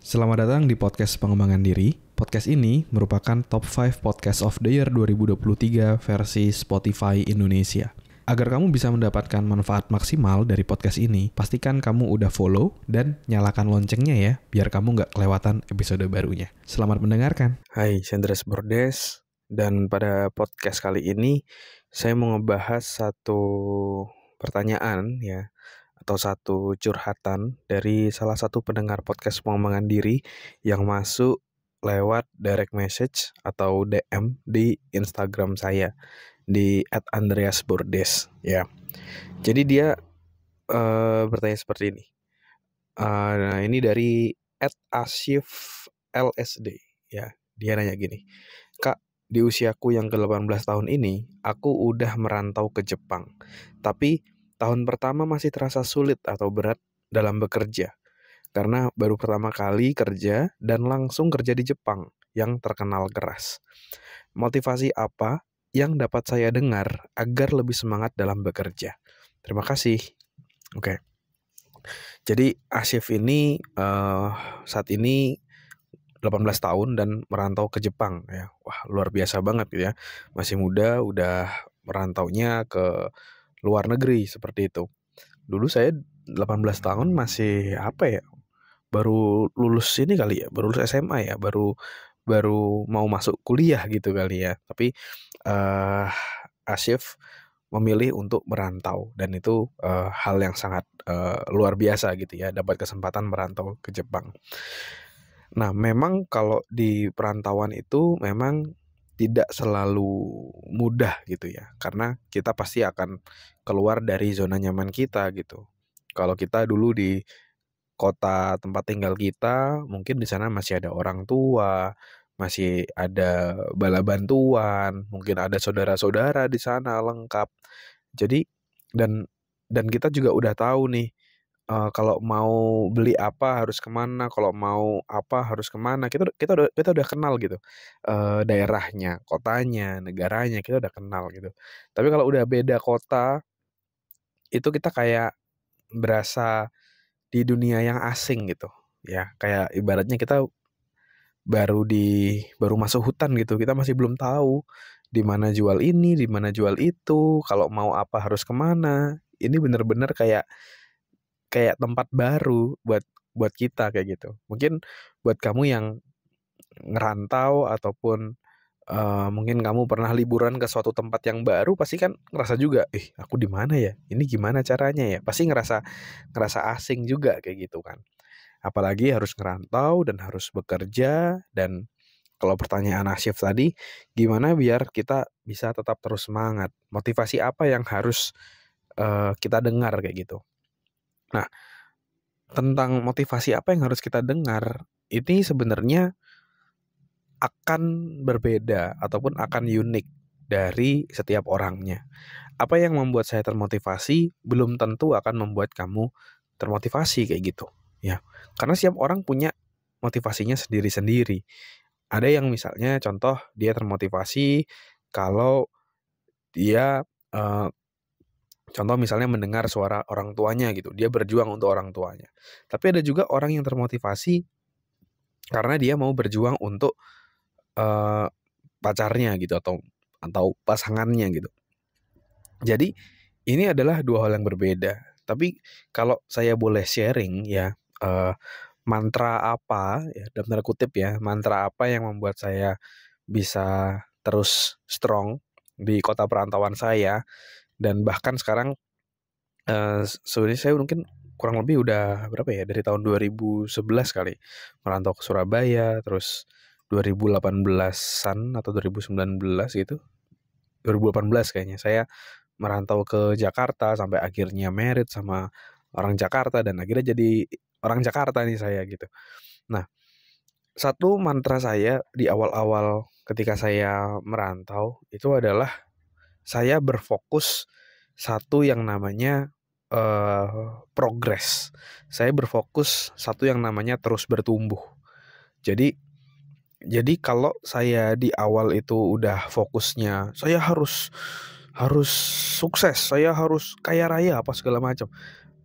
Selamat datang di podcast pengembangan diri. Podcast ini merupakan top 5 podcast of the year 2023 versi Spotify Indonesia. Agar kamu bisa mendapatkan manfaat maksimal dari podcast ini, pastikan kamu udah follow dan nyalakan loncengnya ya, biar kamu nggak kelewatan episode barunya. Selamat mendengarkan. Hai, saya Andreas Bordes, dan pada podcast kali ini saya mau ngebahas satu pertanyaan ya, atau satu curhatan dari salah satu pendengar podcast pengembangan diri yang masuk lewat direct message atau DM di Instagram saya di @andreasbordes ya. Jadi dia bertanya seperti ini. Nah ini dari @asyiflsd ya. Dia nanya gini, Kak, di usiaku yang ke-18 tahun ini, aku udah merantau ke Jepang. Tapi tahun pertama masih terasa sulit atau berat dalam bekerja. Karena baru pertama kali kerja dan langsung kerja di Jepang yang terkenal keras. Motivasi apa yang dapat saya dengar agar lebih semangat dalam bekerja? Terima kasih. Oke. Jadi Asyif ini saat ini 18 tahun dan merantau ke Jepang ya. Wah, luar biasa banget gitu ya. Masih muda udah merantaunya ke luar negeri seperti itu. Dulu saya 18 tahun masih apa ya? Baru lulus ini kali ya, baru lulus SMA ya, baru mau masuk kuliah gitu kali ya. Tapi Asyif memilih untuk merantau dan itu hal yang sangat luar biasa gitu ya, dapat kesempatan merantau ke Jepang. Nah, memang kalau di perantauan itu memang tidak selalu mudah gitu ya, karena kita pasti akan keluar dari zona nyaman kita gitu. Kalau kita dulu di kota tempat tinggal kita, mungkin di sana masih ada orang tua, masih ada bala bantuan, mungkin ada saudara-saudara di sana lengkap. Jadi dan kita juga udah tahu nih, kalau mau beli apa harus kemana, kalau mau apa harus kemana, kita udah kenal gitu, daerahnya, kotanya, negaranya, kita udah kenal gitu. Tapi kalau udah beda kota, itu kita kayak berasa di dunia yang asing gitu, ya. Kayak ibaratnya kita baru masuk hutan gitu, kita masih belum tahu di mana jual ini, di mana jual itu, kalau mau apa harus kemana. Ini bener-bener kayak kayak tempat baru buat kita kayak gitu. Mungkin buat kamu yang ngerantau ataupun, mungkin kamu pernah liburan ke suatu tempat yang baru pasti kan ngerasa juga, "Ih, aku di mana ya? Ini gimana caranya ya?" Pasti ngerasa ngerasa asing juga kayak gitu kan. Apalagi harus ngerantau dan harus bekerja dan kalau pertanyaan Asyif tadi, gimana biar kita bisa tetap terus semangat? Motivasi apa yang harus, kita dengar kayak gitu. Nah, tentang motivasi apa yang harus kita dengar, ini sebenarnya akan berbeda ataupun akan unik dari setiap orangnya. Apa yang membuat saya termotivasi belum tentu akan membuat kamu termotivasi kayak gitu, ya. Karena setiap orang punya motivasinya sendiri-sendiri. Ada yang misalnya contoh dia termotivasi kalau dia, eee, contoh misalnya mendengar suara orang tuanya gitu, dia berjuang untuk orang tuanya. Tapi ada juga orang yang termotivasi karena dia mau berjuang untuk, eee, pacarnya gitu atau pasangannya gitu. Jadi ini adalah 2 hal yang berbeda. Tapi kalau saya boleh sharing ya, mantra apa ya, dalam tanda kutip ya, mantra apa yang membuat saya bisa terus strong di kota perantauan saya dan bahkan sekarang, sebenarnya saya mungkin kurang lebih udah berapa ya, dari tahun 2011 kali merantau ke Surabaya, terus 2018-an atau 2019 gitu, 2018 kayaknya saya merantau ke Jakarta sampai akhirnya married sama orang Jakarta dan akhirnya jadi orang Jakarta nih saya gitu. Nah, satu mantra saya di awal-awal ketika saya merantau itu adalah saya berfokus satu yang namanya, progres. Saya berfokus satu yang namanya terus bertumbuh. Jadi kalau saya di awal itu udah fokusnya, saya harus harus sukses, saya harus kaya raya, apa segala macam.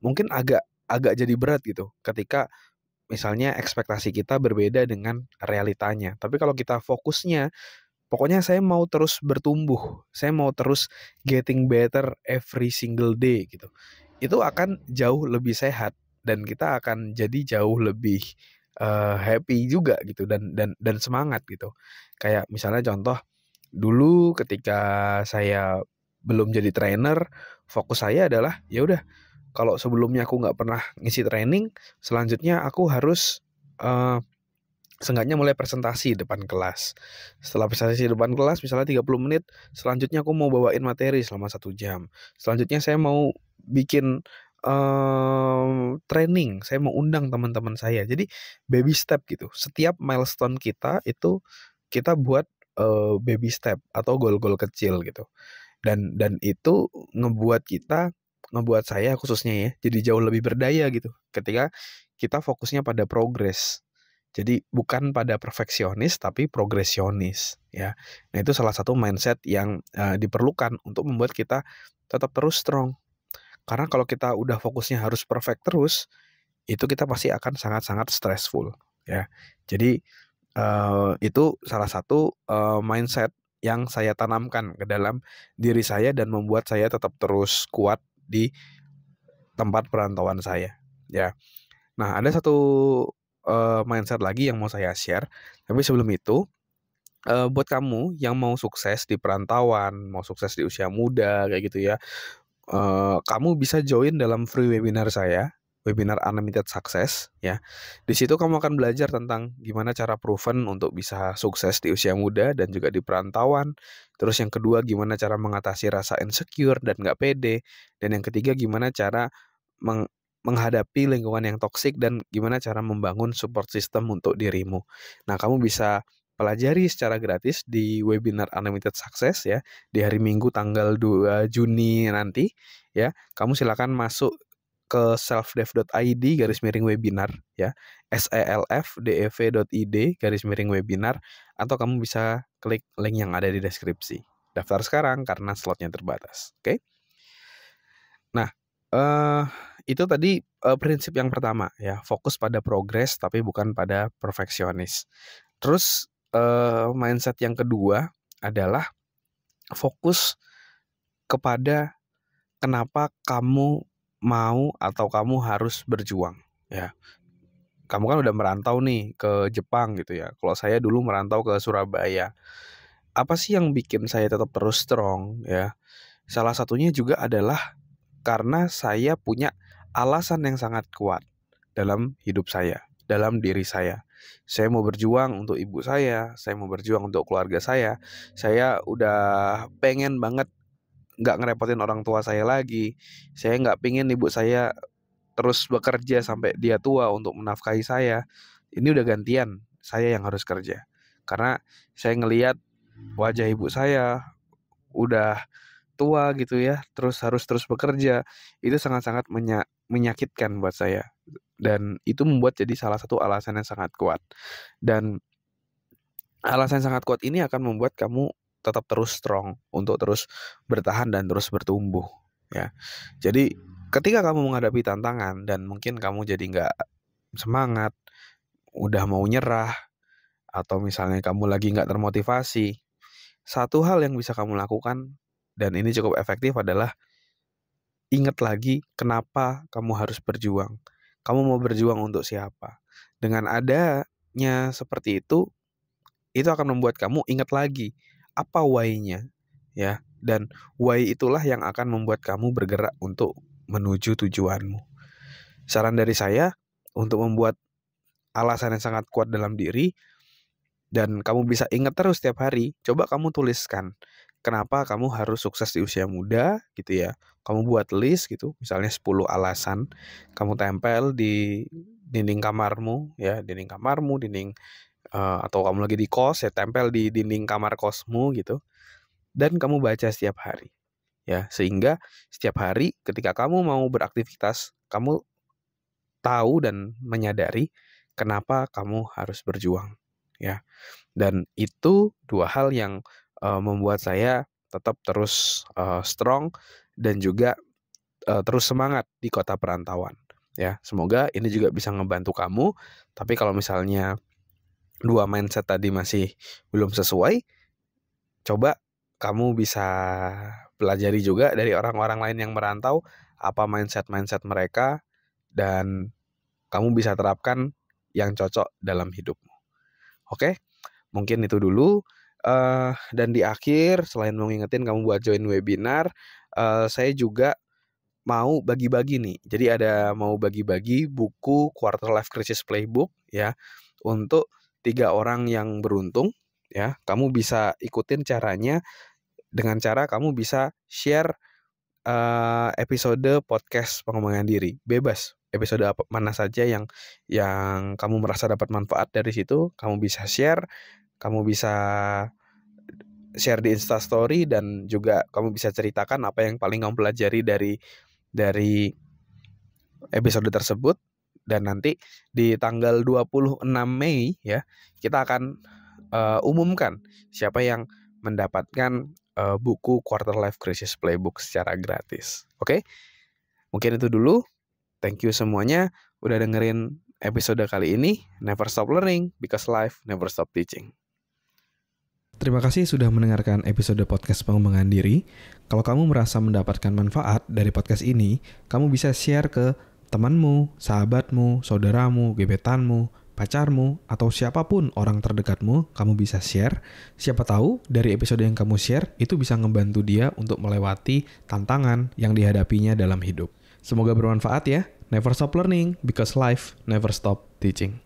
Mungkin agak agak jadi berat gitu ketika misalnya ekspektasi kita berbeda dengan realitanya. Tapi kalau kita fokusnya, pokoknya saya mau terus bertumbuh, saya mau terus getting better every single day gitu. Itu akan jauh lebih sehat dan kita akan jadi jauh lebih happy juga gitu dan semangat gitu. Kayak misalnya contoh dulu ketika saya belum jadi trainer, fokus saya adalah ya udah kalau sebelumnya aku nggak pernah ngisi training, selanjutnya aku harus eh, seenggaknya mulai presentasi depan kelas. Setelah presentasi depan kelas misalnya 30 menit, selanjutnya aku mau bawain materi selama 1 jam. Selanjutnya saya mau bikin training, saya mau undang teman-teman saya. Jadi baby step gitu. Setiap milestone kita itu kita buat baby step atau goal-goal kecil gitu. Dan itu ngebuat saya khususnya ya, jadi jauh lebih berdaya gitu ketika kita fokusnya pada progres. Jadi bukan pada perfeksionis tapi progresionis ya. Nah, itu salah satu mindset yang diperlukan untuk membuat kita tetap terus strong. Karena kalau kita udah fokusnya harus perfect terus, itu kita pasti akan sangat-sangat stressful ya. Jadi itu salah satu mindset yang saya tanamkan ke dalam diri saya dan membuat saya tetap terus kuat di tempat perantauan saya ya. Nah, ada satu mindset lagi yang mau saya share. Tapi sebelum itu, buat kamu yang mau sukses di perantauan, mau sukses di usia muda kayak gitu ya, kamu bisa join dalam free webinar saya, webinar Unlimited Success ya. Di situ kamu akan belajar tentang gimana cara proven untuk bisa sukses di usia muda dan juga di perantauan. Terus yang kedua, gimana cara mengatasi rasa insecure dan nggak pede. Dan yang ketiga, gimana cara menghadapi lingkungan yang toksik dan gimana cara membangun support system untuk dirimu. Nah, kamu bisa pelajari secara gratis di webinar Unlimited Success ya di hari Minggu tanggal 2 Juni nanti ya. Kamu silakan masuk ke selfdev.id garis miring webinar ya, selfdev.id garis miring webinar, atau kamu bisa klik link yang ada di deskripsi. Daftar sekarang karena slotnya terbatas. Oke? Nah, eh itu tadi prinsip yang pertama ya, fokus pada progres tapi bukan pada perfeksionis. Terus mindset yang kedua adalah fokus kepada kenapa kamu mau atau kamu harus berjuang ya. Kamu kan udah merantau nih ke Jepang gitu ya. Kalau saya dulu merantau ke Surabaya. Apa sih yang bikin saya tetap terus strong ya? Salah satunya juga adalah karena saya punya alasan yang sangat kuat dalam hidup saya, dalam diri saya. Saya mau berjuang untuk ibu saya mau berjuang untuk keluarga saya udah pengen banget nggak ngerepotin orang tua saya lagi. Saya nggak pengen ibu saya terus bekerja sampai dia tua untuk menafkahi saya. Ini udah gantian, saya yang harus kerja. Karena saya ngelihat wajah ibu saya udah tua gitu ya, terus harus terus bekerja. Itu sangat-sangat menyakitkan buat saya. Dan itu membuat jadi salah satu alasan yang sangat kuat. Dan alasan yang sangat kuat ini akan membuat kamu tetap terus strong untuk terus bertahan dan terus bertumbuh ya. Jadi ketika kamu menghadapi tantangan dan mungkin kamu jadi nggak semangat, udah mau nyerah, atau misalnya kamu lagi nggak termotivasi, satu hal yang bisa kamu lakukan dan ini cukup efektif adalah ingat lagi kenapa kamu harus berjuang. Kamu mau berjuang untuk siapa? Dengan adanya seperti itu akan membuat kamu ingat lagi apa why-nya ya. Dan why itulah yang akan membuat kamu bergerak untuk menuju tujuanmu. Saran dari saya untuk membuat alasan yang sangat kuat dalam diri dan kamu bisa ingat terus setiap hari, coba kamu tuliskan kenapa kamu harus sukses di usia muda gitu ya. Kamu buat list gitu, misalnya 10 alasan, kamu tempel di dinding kamarmu ya, dinding atau kamu lagi di kos ya tempel di dinding kamar kosmu gitu dan kamu baca setiap hari ya, sehingga setiap hari ketika kamu mau beraktivitas kamu tahu dan menyadari kenapa kamu harus berjuang ya. Dan itu dua hal yang membuat saya tetap terus strong dan juga terus semangat di kota perantauan. ya. Semoga ini juga bisa ngebantu kamu. Tapi kalau misalnya 2 mindset tadi masih belum sesuai, coba kamu bisa pelajari juga dari orang-orang lain yang merantau, apa mindset-mindset mereka, dan kamu bisa terapkan yang cocok dalam hidupmu. Oke, mungkin itu dulu. Dan di akhir, selain mau ngingetin kamu buat join webinar, saya juga mau bagi-bagi nih. Jadi mau bagi-bagi buku Quarter Life Crisis Playbook ya, untuk 3 orang yang beruntung ya. Kamu bisa ikutin caranya dengan cara kamu bisa share episode podcast pengembangan diri. Bebas, episode mana saja yang kamu merasa dapat manfaat dari situ, kamu bisa share di Instastory, dan juga kamu bisa ceritakan apa yang paling kamu pelajari dari episode tersebut. Dan nanti di tanggal 26 Mei ya, kita akan umumkan siapa yang mendapatkan buku Quarter Life Crisis Playbook secara gratis. Oke? Mungkin itu dulu. Thank you semuanya udah dengerin episode kali ini. Never stop learning because life never stop teaching. Terima kasih sudah mendengarkan episode podcast pengembangan diri. Kalau kamu merasa mendapatkan manfaat dari podcast ini, kamu bisa share ke temanmu, sahabatmu, saudaramu, gebetanmu, pacarmu, atau siapapun orang terdekatmu, kamu bisa share. Siapa tahu dari episode yang kamu share, itu bisa ngebantu dia untuk melewati tantangan yang dihadapinya dalam hidup. Semoga bermanfaat ya. Never stop learning because life never stop teaching.